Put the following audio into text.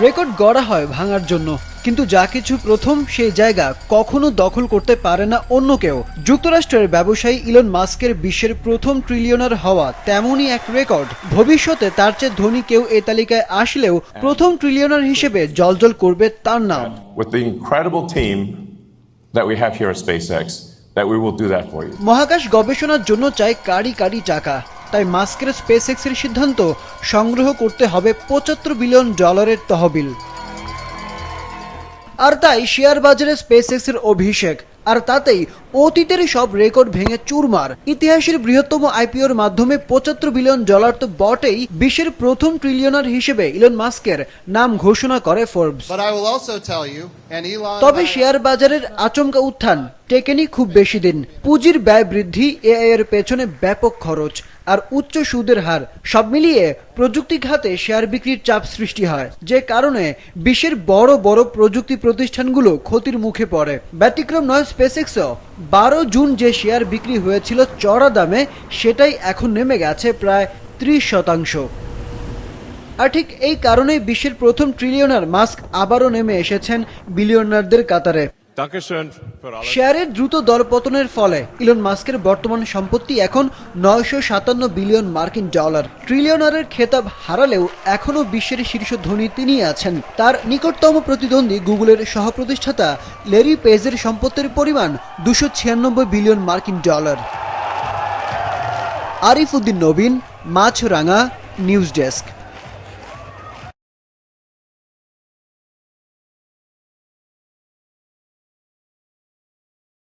Record গড়া হয় ভাঙার জন্য, কিন্তু যা কিছু প্রথম সেই জায়গা কখনো দখল করতে পারে না অন্য কেউ। যুক্তরাষ্ট্রের ব্যবসায়ী ইলন মাস্কের বিশ্বের প্রথম ট্রিলিয়নার হওয়া তেমনই এক রেকর্ড। ভবিষ্যতে তার চেয়ে ধনী কেউ এই তালিকায় আসলেও প্রথম ট্রিলিয়নার হিসেবে জলজল করবে তার নাম। With the incredible team that we have here at SpaceX, that we will do that for you. মহাকাশ গবেষণার জন্য চাই কারি কারি টাকা, তাই মাস্কের স্পেসএক্স এর সিদ্ধান্ত সংগ্রহ করতে হবে $75 বিলিয়ন তহবিল। আর তাই শেয়ার বাজারে স্পেসএক্স এর অভিষেক, আর তাতেই অতীতের সব রেকর্ড ভেঙে চুরমার। ইতিহাসের বৃহত্তম আইপিওর মাধ্যমে $75 বিলিয়ন তো বটেই, বিশ্বের প্রথম ট্রিলিয়নার হিসেবে ইলন মাস্কের নাম ঘোষণা করে ফোর্বস। তবে শেয়ার বাজারের আচমকা উত্থান টেকেনি খুব বেশি দিন। পুঁজির ব্যয় বৃদ্ধি, এআই এর পেছনে ব্যাপক খরচ আর উচ্চ সুদের হার সব মিলিয়ে প্রযুক্তি খাতে শেয়ার বিক্রির চাপ সৃষ্টি হয়, যে কারণে বিশ্বের বড় বড় প্রযুক্তি প্রতিষ্ঠানগুলো ক্ষতির মুখে পড়ে। ব্যতিক্রম নয় স্পেসএক্সও। 12 জুন যে শেয়ার বিক্রি হয়েছিল চড়া দামে, সেটাই এখন নেমে গেছে প্রায় 30%। আর ঠিক এই কারণেই বিশ্বের প্রথম ট্রিলিয়নার মাস্ক আবারও নেমে এসেছেন বিলিয়নারদের কাতারে। শেয়ারের দ্রুত দরপতনের ফলে ইলন মাস্কের বর্তমান সম্পত্তি এখন $957 বিলিয়ন। ট্রিলিয়নারের খেতাব হারালেও এখনও বিশ্বের শীর্ষ ধনী তিনি আছেন। তার নিকটতম প্রতিদ্বন্দ্বী গুগলের সহপ্রতিষ্ঠাতা ল্যারি পেজের সম্পত্তির পরিমাণ $296 বিলিয়ন। আরিফ উদ্দিন নবীন, মাছরাঙা, নিউজ ডেস্ক।